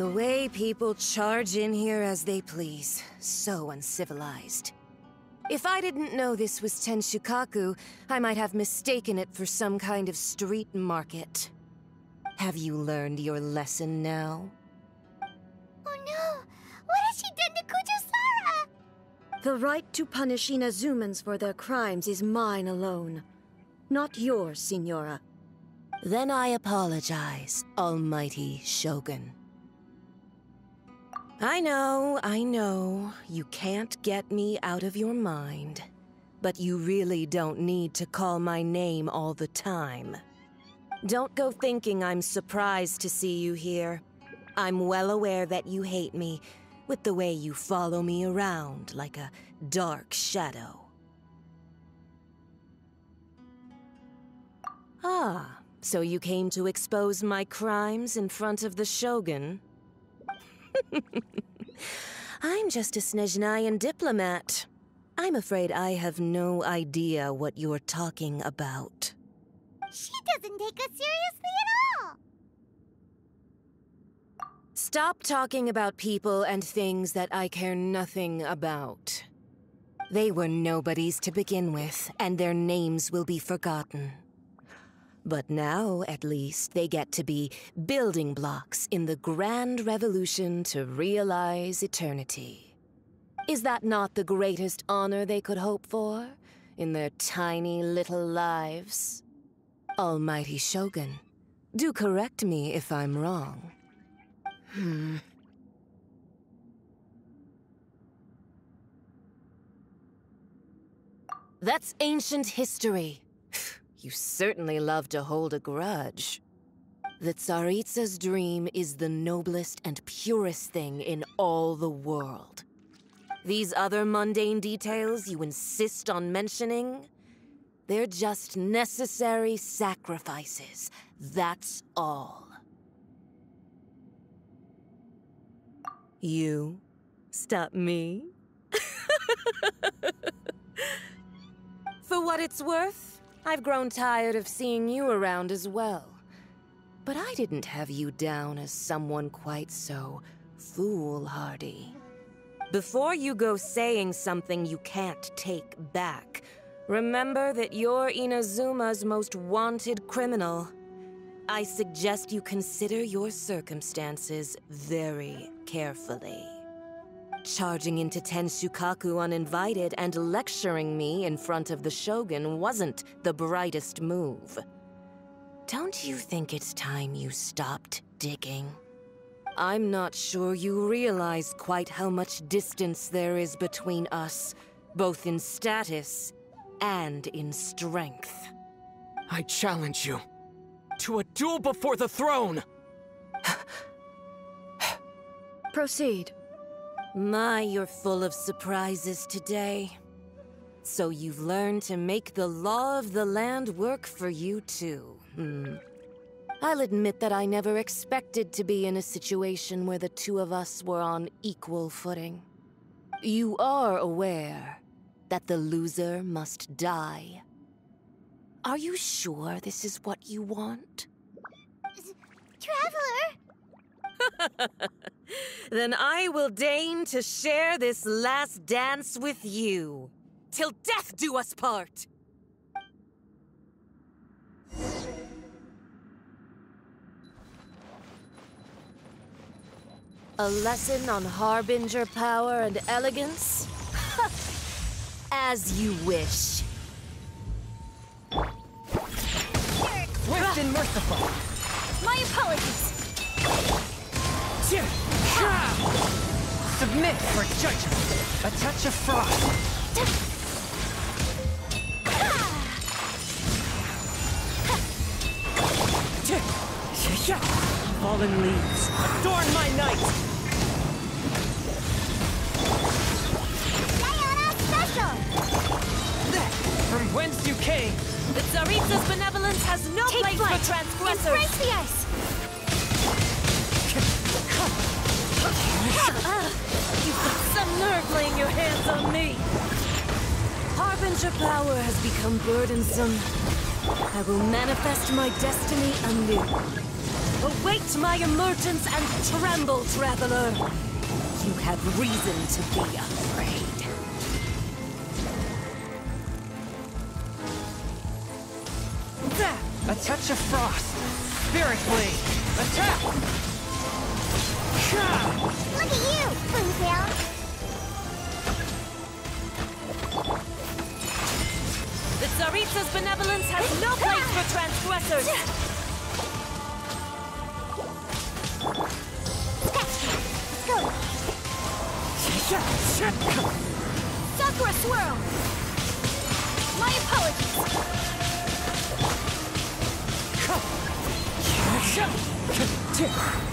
The way people charge in here as they please. So uncivilized. If I didn't know this was Tenshukaku, I might have mistaken it for some kind of street market. Have you learned your lesson now? Oh no! What has she done to Kujusara? The right to punish Inazumans for their crimes is mine alone. Not yours, Signora. Then I apologize, Almighty Shogun. I know, you can't get me out of your mind. But you really don't need to call my name all the time. Don't go thinking I'm surprised to see you here. I'm well aware that you hate me, with the way you follow me around like a dark shadow. Ah, so you came to expose my crimes in front of the Shogun? I'm just a Snezhnayan diplomat. I'm afraid I have no idea what you're talking about. She doesn't take us seriously at all! Stop talking about people and things that I care nothing about. They were nobodies to begin with, and their names will be forgotten. But now, at least, they get to be building blocks in the grand revolution to realize eternity. Is that not the greatest honor they could hope for in their tiny little lives? Almighty Shogun, do correct me if I'm wrong. That's ancient history. You certainly love to hold a grudge. The Tsaritsa's dream is the noblest and purest thing in all the world. These other mundane details you insist on mentioning, they're just necessary sacrifices. That's all. You stop me? For what it's worth, I've grown tired of seeing you around as well. But I didn't have you down as someone quite so foolhardy. Before you go saying something you can't take back, remember that you're Inazuma's most wanted criminal. I suggest you consider your circumstances very carefully. Charging into Tenshukaku uninvited and lecturing me in front of the Shogun wasn't the brightest move. Don't you think it's time you stopped digging? I'm not sure you realize quite how much distance there is between us, both in status and in strength. I challenge you to a duel before the throne! Proceed. My, you're full of surprises today. So you've learned to make the law of the land work for you too, I'll admit that I never expected to be in a situation where the two of us were on equal footing. You are aware that the loser must die. Are you sure this is what you want? Traveler! Then I will deign to share this last dance with you. Till death do us part! A lesson on Harbinger power and elegance? As you wish. Swift and merciful! My apologies! Submit for judgment. A touch of frost. Fallen leaves, adorn my night! Diana Special! From whence you came! The Tsaritsa's benevolence has no place for transgressors! Embrace the ice! You've got some nerve laying your hands on me! Harbinger power has become burdensome. I will manifest my destiny anew. Await my emergence and tremble, traveler. You have reason to be afraid. A touch of frost. Spirit blade. Attack! Look at you, Boomtail! The Tsaritsa's benevolence has no place for transgressors! Let's go! Sakura Swirl! My apologies!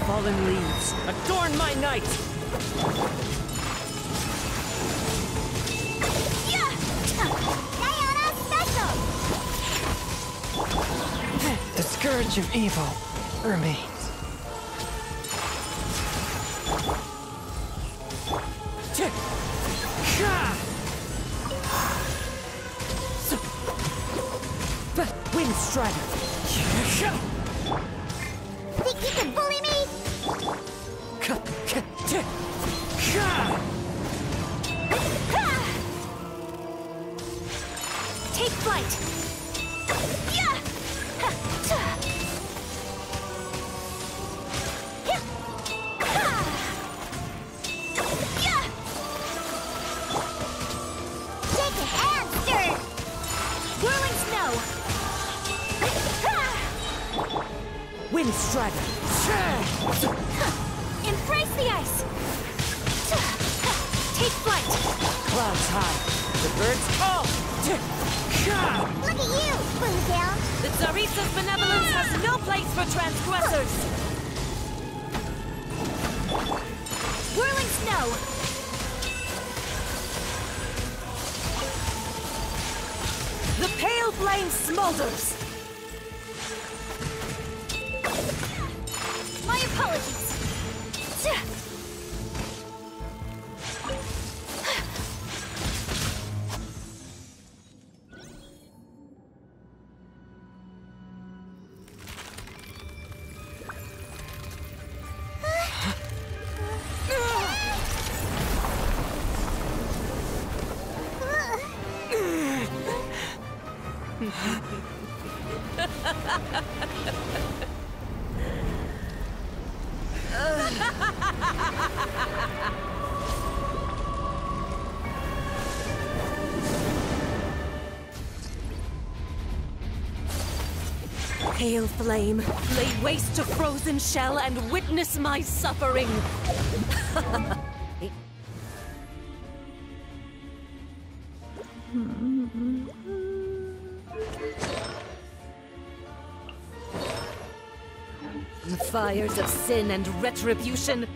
Fallen leaves, adorn my night! Diana Special! The scourge of evil remains. Wind Strider! Think you can bully me? Take flight! Take a hamster! Whirling snow! Wind Strider! Embrace the ice! Take flight! Clouds high, the birds call! Look at you, Boomtail! The Tsaritsa's benevolence has no place for transgressors! Whirling snow! The pale flame smolders! My apologies! Pale flame, lay waste to frozen shell and witness my suffering! The fires of sin and retribution.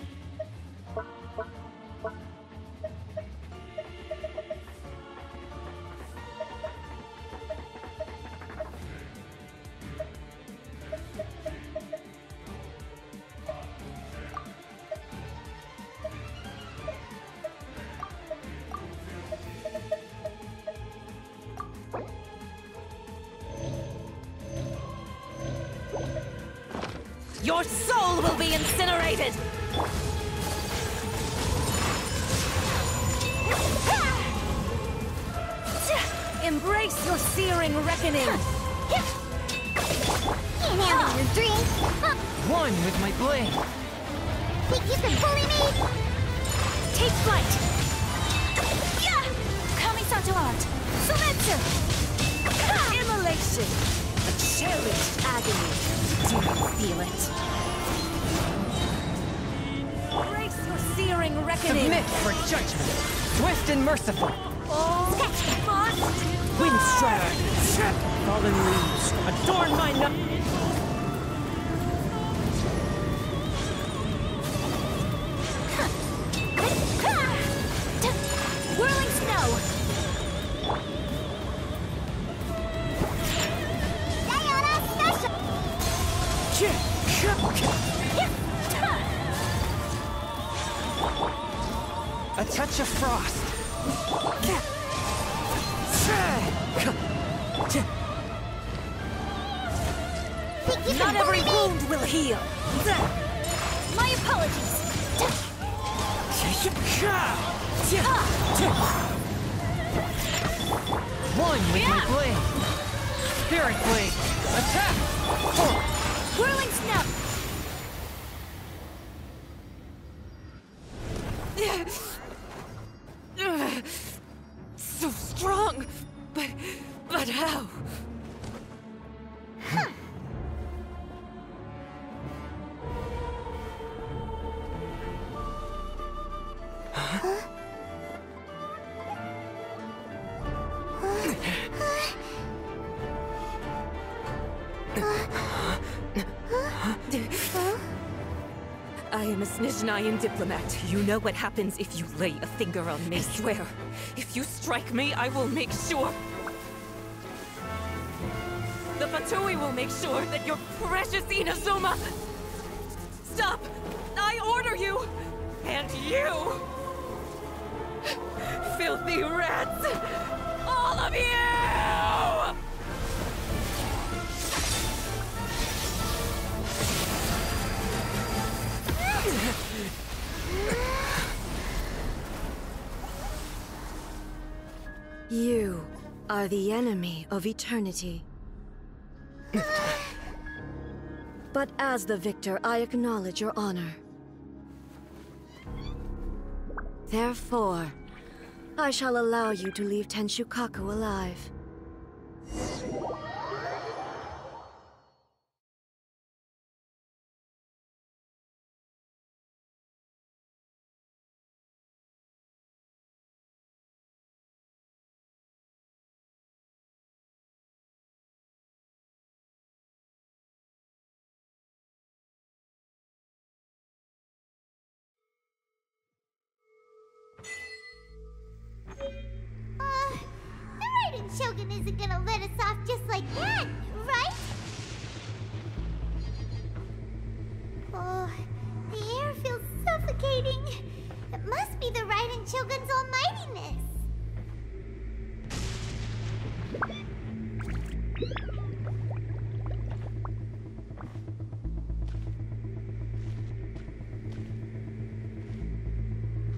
Your soul will be incinerated! Embrace your searing reckoning! Can't handle your drink! One with my blade! Think you can bully me? Take flight! Kamisato art! Sumetsu! Immolation! A cherished agony. Do you feel it? Embrace your searing reckoning! Submit for judgment! Swift and merciful! Wind Strider! Fallen leaves, adorn my night! Whirling snow! Diana Special! A touch of frost! Think you Not can every bully me! wound will heal. My apologies! One with my blade. Spirit blade. Attack! Whirling snap! So strong, but how? I am a Snezhnayan diplomat. You know what happens if you lay a finger on me. I swear, if you strike me, I will make sure... The Fatui will make sure that your precious Inazuma... Stop! I order you! And you! Filthy rats! All of you! You are the enemy of eternity. But as the victor, I acknowledge your honor. Therefore, I shall allow you to leave Tenshukaku alive. The Raiden Shogun isn't gonna let us off just like that, right? Oh, the air feels suffocating. It must be the Raiden Shogun's almightiness.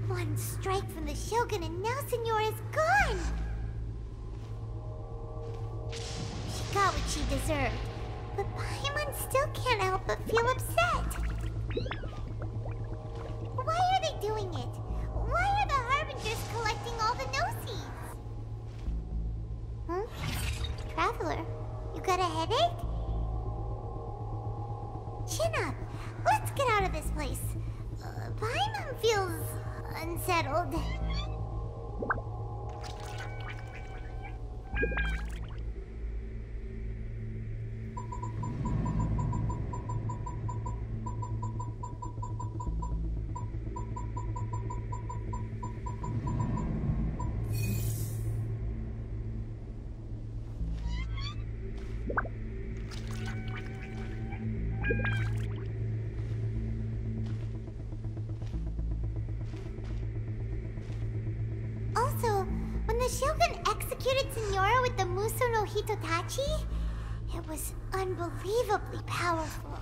One strike from the Shogun and now Senyora's gone! She got what she deserved, but Paimon still can't help but feel upset. Why are they doing it? Why are the Harbingers collecting all the no-seeds? Huh? Traveler, you got a headache? Chin up. Let's get out of this place. Paimon feels unsettled. Also, when the Shogun executed Senyora with the Muso no Hitotachi, it was unbelievably powerful.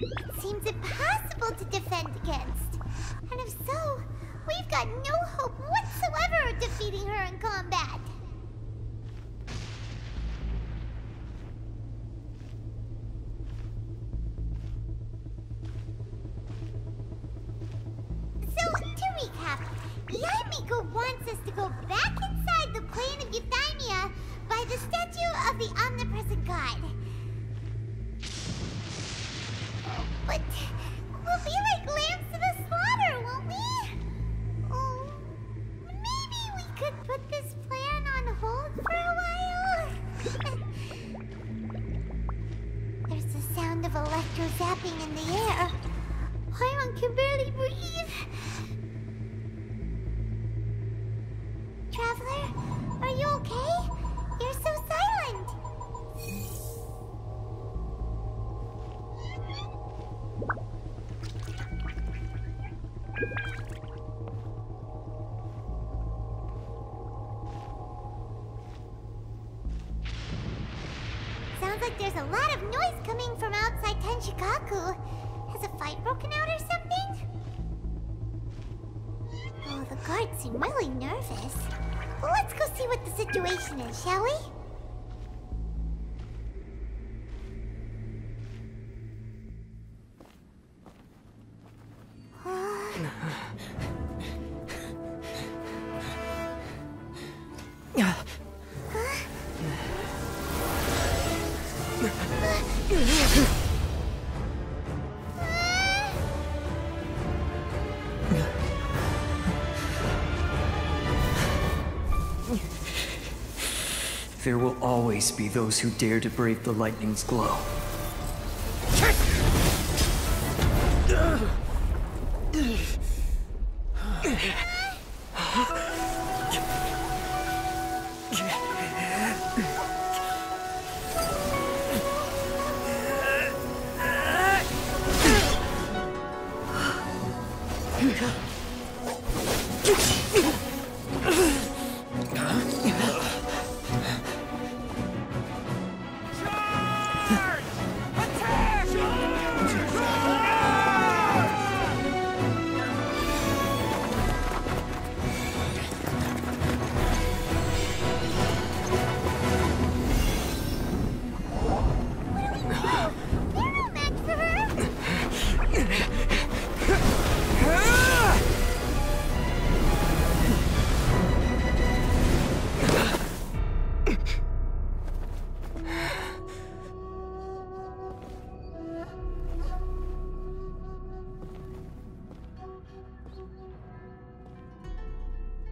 It seems impossible to defend against. And if so, we've got no hope whatsoever of defeating her in combat. So, to recap, Yaimiko wants us to go back inside the plane of Euthymia by the statue of the omnipresent god. But we'll be like lambs to the slaughter, won't we? Oh, maybe we could put this plan on hold for a while? There's the sound of electro zapping in the air. Paimon can barely breathe. Traveler, are you okay? You're so silent. Sounds like coming from outside Tenshikaku. Has a fight broken out or something? Oh, the guards seem really nervous. Well, let's go see what the situation is, shall we? There will always be those who dare to brave the lightning's glow.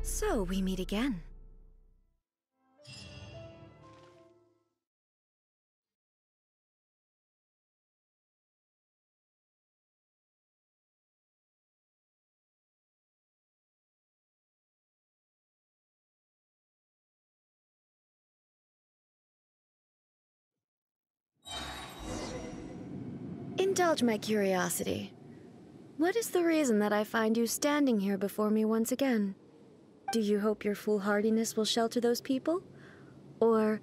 So we meet again. Indulge my curiosity. What is the reason that I find you standing here before me once again? Do you hope your foolhardiness will shelter those people? Or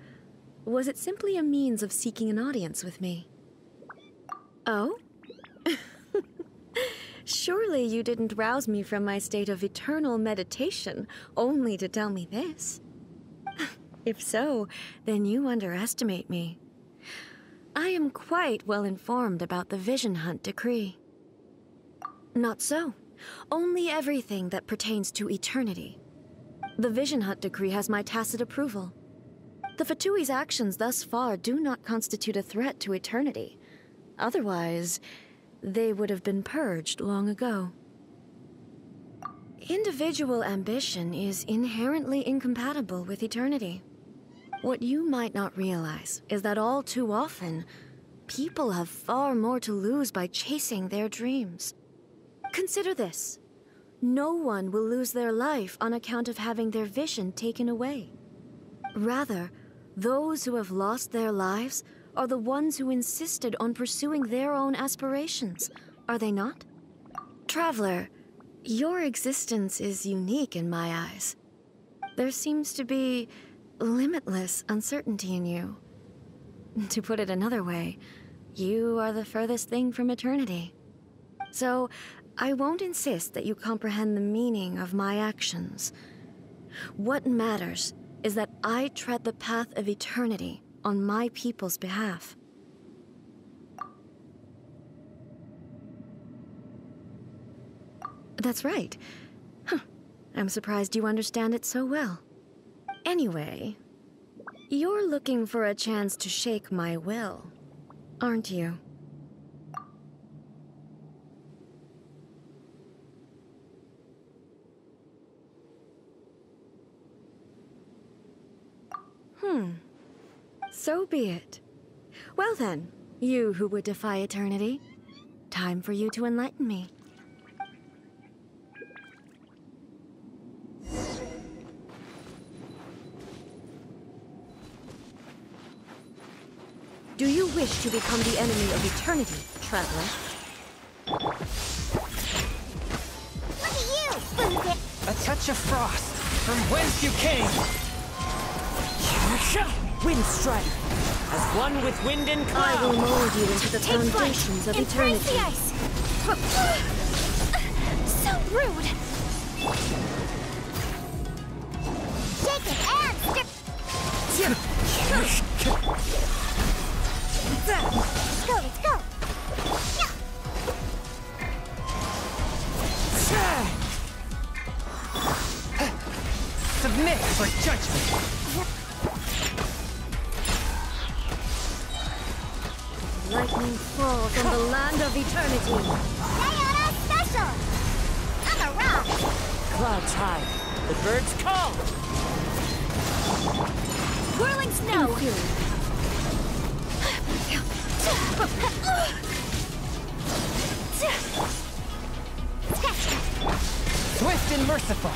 was it simply a means of seeking an audience with me? Oh? Surely you didn't rouse me from my state of eternal meditation only to tell me this. If so, then you underestimate me. I am quite well informed about the Vision Hunt decree. Not so. Only everything that pertains to eternity. The Vision Hunt decree has my tacit approval. The Fatui's actions thus far do not constitute a threat to eternity. Otherwise, they would have been purged long ago. Individual ambition is inherently incompatible with eternity. What you might not realize is that all too often, people have far more to lose by chasing their dreams. Consider this. No one will lose their life on account of having their vision taken away. Rather, those who have lost their lives are the ones who insisted on pursuing their own aspirations, are they not? Traveler, your existence is unique in my eyes. There seems to be limitless uncertainty in you. To put it another way, you are the furthest thing from eternity. So, I won't insist that you comprehend the meaning of my actions. What matters is that I tread the path of eternity on my people's behalf. That's right. I'm surprised you understand it so well. Anyway, you're looking for a chance to shake my will, aren't you? So be it. Well then, you who would defy eternity, time for you to enlighten me. Do you wish to become the enemy of eternity, traveler? Look at you! A touch of frost, from whence you came! Wind strike! As one with wind and I cloud. will mold you into the foundations of Embrace eternity. the ice. So rude. Shake it and stir. Let's go, let's go. Yeah. Submit for judgment. Lightning falls on the land of eternity. Sayonara special. I'm a rock. Clouds high. The birds call. Whirling snow. Swift and merciful.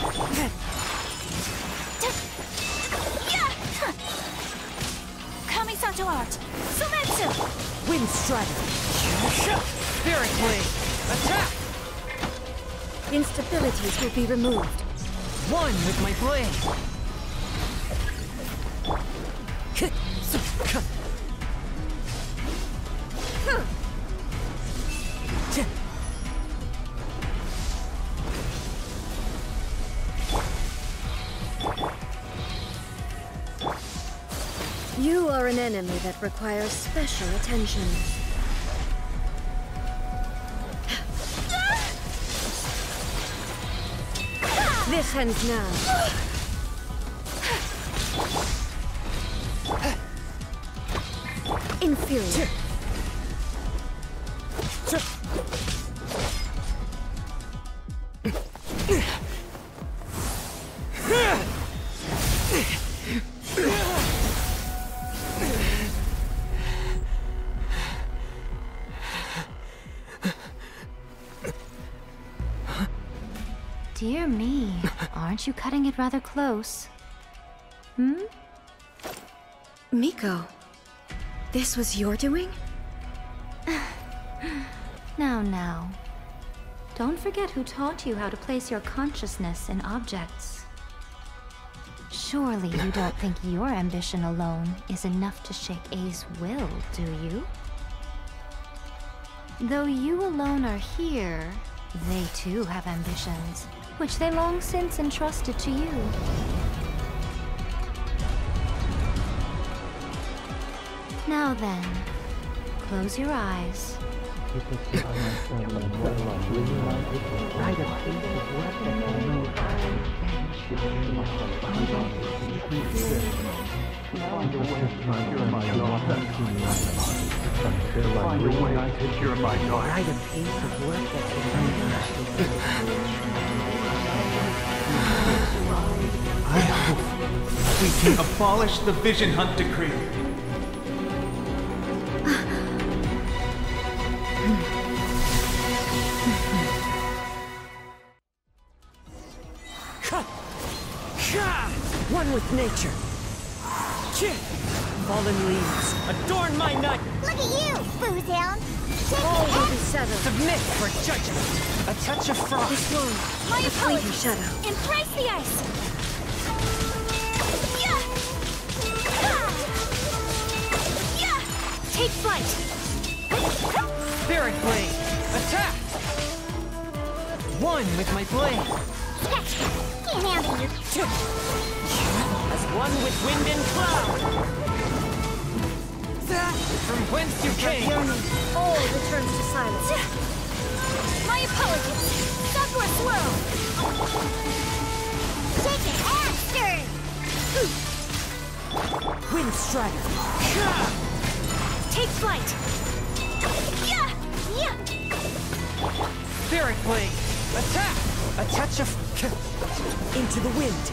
Kamisato art. Sumetsu. Wind strider. Spirit blade. Attack. Instabilities will be removed. One with my blade. You are an enemy that requires special attention. This ends now. Inferior. Dear me, aren't you cutting it rather close? Miko, this was your doing? Now. Don't forget who taught you how to place your consciousness in objects. Surely you don't think your ambition alone is enough to shake A's will, do you? Though you alone are here, they too have ambitions, which they long since entrusted to you. Now then, close your eyes. I hope we can abolish the Vision Hunt Decree. One with nature. Fallen leaves, adorn my night. Look at you, Foozhound! All will be settled. Submit for judgment. A touch of frost. This one, My a fleeting shadow. Embrace the ice! Take flight! Spirit blade. Attack. One with my blade. Can't handle you. As one with wind and cloud. From whence you came. All returns to silence. My apologies! Sakura swirl! Shake it and stir! Wind strider. Take flight! Spirit blade. Attack. A touch of into the wind.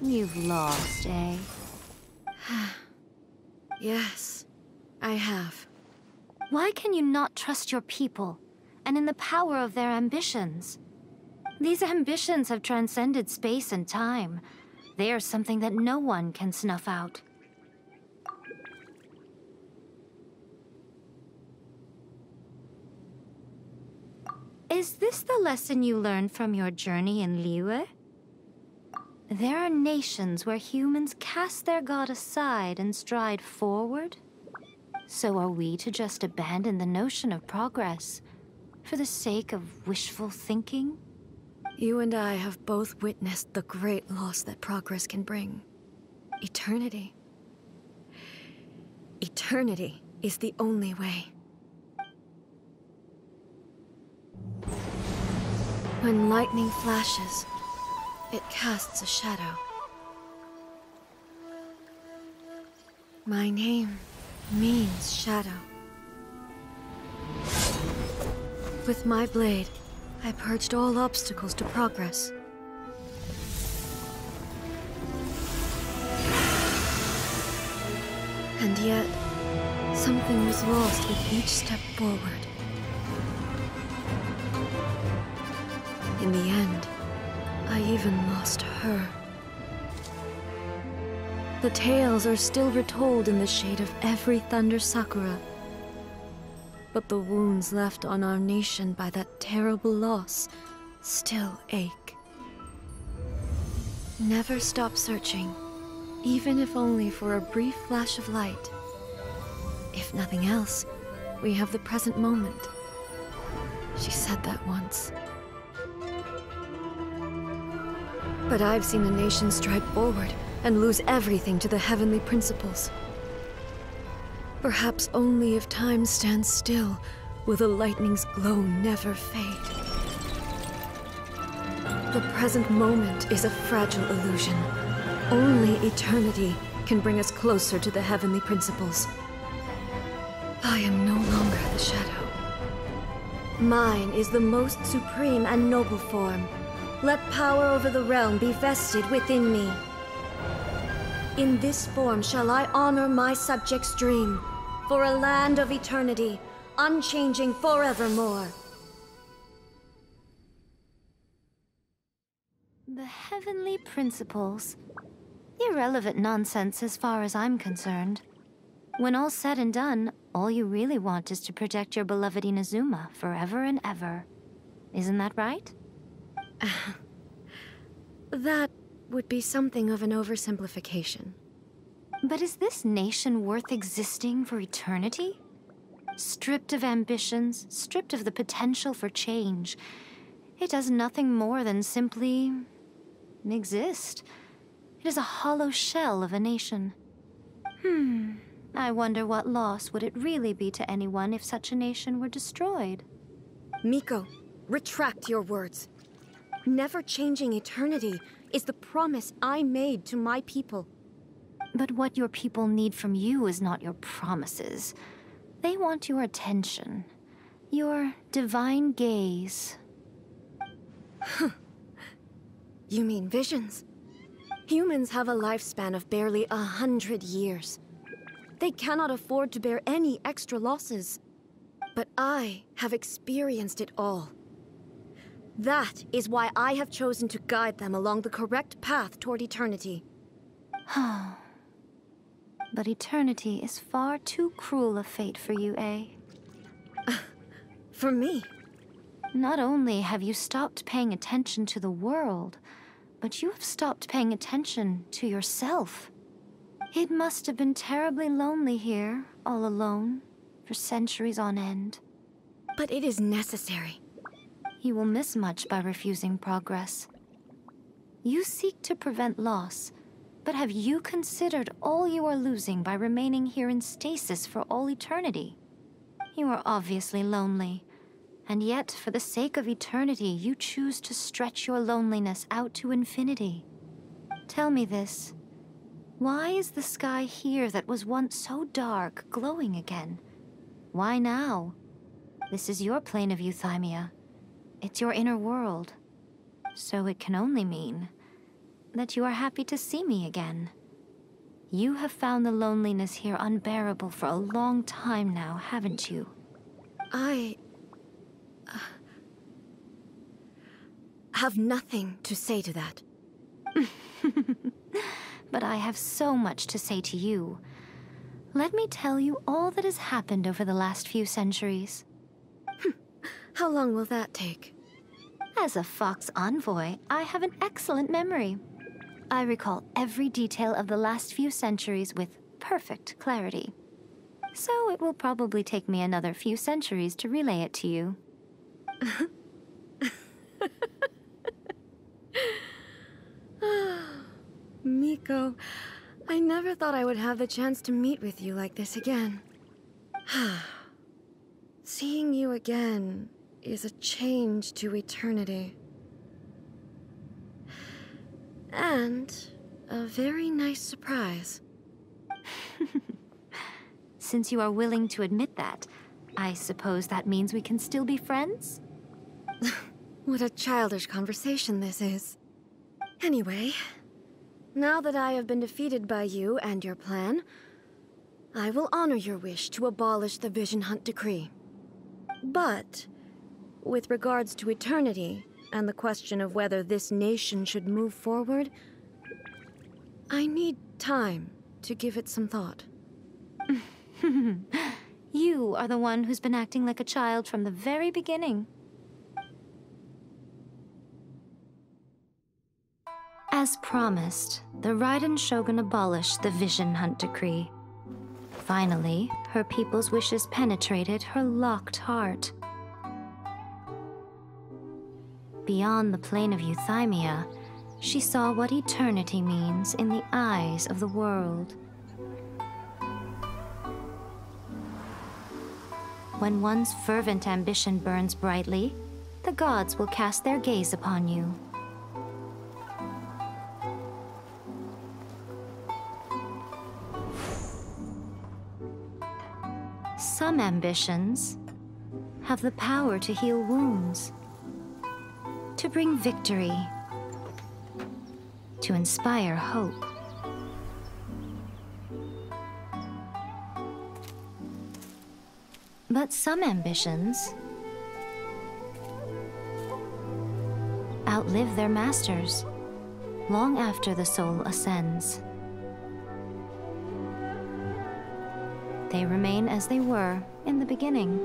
You've lost, eh? Yes, I have. Why can you not trust your people, and in the power of their ambitions? These ambitions have transcended space and time. They are something that no one can snuff out. Is this the lesson you learned from your journey in Liyue? There are nations where humans cast their god aside and stride forward. So are we to just abandon the notion of progress for the sake of wishful thinking? You and I have both witnessed the great loss that progress can bring. Eternity. Eternity is the only way. When lightning flashes, it casts a shadow. My name means shadow. With my blade, I purged all obstacles to progress. And yet, something was lost with each step forward. In the end, I even lost her. The tales are still retold in the shade of every Thunder Sakura. But the wounds left on our nation by that terrible loss still ache. Never stop searching, even if only for a brief flash of light. If nothing else, we have the present moment. She said that once. But I've seen a nation stride forward and lose everything to the heavenly principles. Perhaps only if time stands still will the lightning's glow never fade. The present moment is a fragile illusion. Only eternity can bring us closer to the heavenly principles. I am no longer the shadow. Mine is the most supreme and noble form. Let power over the realm be vested within me. In this form shall I honor my subjects' dream, for a land of eternity, unchanging forevermore. The heavenly principles. Irrelevant nonsense as far as I'm concerned. When all's said and done, all you really want is to protect your beloved Inazuma forever and ever. Isn't that right? That would be something of an oversimplification. But is this nation worth existing for eternity? Stripped of ambitions, stripped of the potential for change, it does nothing more than simply exist. It is a hollow shell of a nation. I wonder what loss would it really be to anyone if such a nation were destroyed? Miko, retract your words. Never changing eternity is the promise I made to my people. But what your people need from you is not your promises. They want your attention. Your divine gaze. You mean visions? Humans have a lifespan of barely 100 years. They cannot afford to bear any extra losses. But I have experienced it all. That is why I have chosen to guide them along the correct path toward eternity. But eternity is far too cruel a fate for you, eh? For me? Not only have you stopped paying attention to the world, but you have stopped paying attention to yourself. It must have been terribly lonely here, all alone, for centuries on end. But it is necessary. You will miss much by refusing progress. You seek to prevent loss, but have you considered all you are losing by remaining here in stasis for all eternity? You are obviously lonely, and yet for the sake of eternity, you choose to stretch your loneliness out to infinity. Tell me this. Why is the sky here that was once so dark glowing again? Why now? This is your plane of euthymia. It's your inner world. So it can only mean that you are happy to see me again. You have found the loneliness here unbearable for a long time now, haven't you? I have nothing to say to that. But I have so much to say to you. Let me tell you all that has happened over the last few centuries. How long will that take? As a Fox envoy, I have an excellent memory. I recall every detail of the last few centuries with perfect clarity. So it will probably take me another few centuries to relay it to you. Miko, I never thought I would have the chance to meet with you like this again. Seeing you again is a change to eternity. And a very nice surprise. Since you are willing to admit that, I suppose that means we can still be friends? What a childish conversation this is. Anyway, now that I have been defeated by you and your plan, I will honor your wish to abolish the Vision Hunt Decree. But, with regards to eternity and the question of whether this nation should move forward, I need time to give it some thought. You are the one who's been acting like a child from the very beginning. As promised, the Raiden Shogun abolished the Vision Hunt Decree. Finally, her people's wishes penetrated her locked heart. Beyond the plane of Euthymia, she saw what eternity means in the eyes of the world. When one's fervent ambition burns brightly, the gods will cast their gaze upon you. Some ambitions have the power to heal wounds, to bring victory, to inspire hope. But some ambitions outlive their masters long after the soul ascends. They remain as they were in the beginning.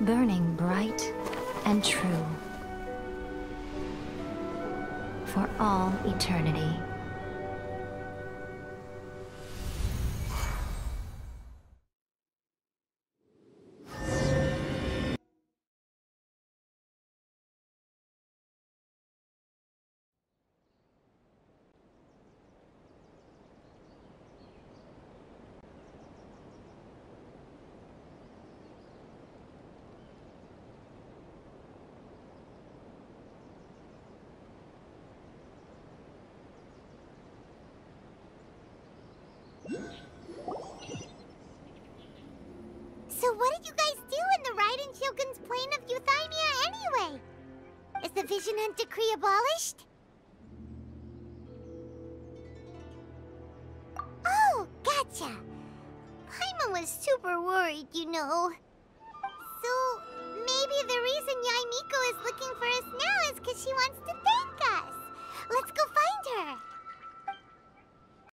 Burning bright and true for all eternity. So what did you guys do in the Raiden Shogun's plane of Euthymia anyway? Is the Vision Hunt Decree abolished? Oh, gotcha. Paimon was super worried, you know. So maybe the reason Yae Miko is looking for us now is because she wants to thank us. Let's go find her.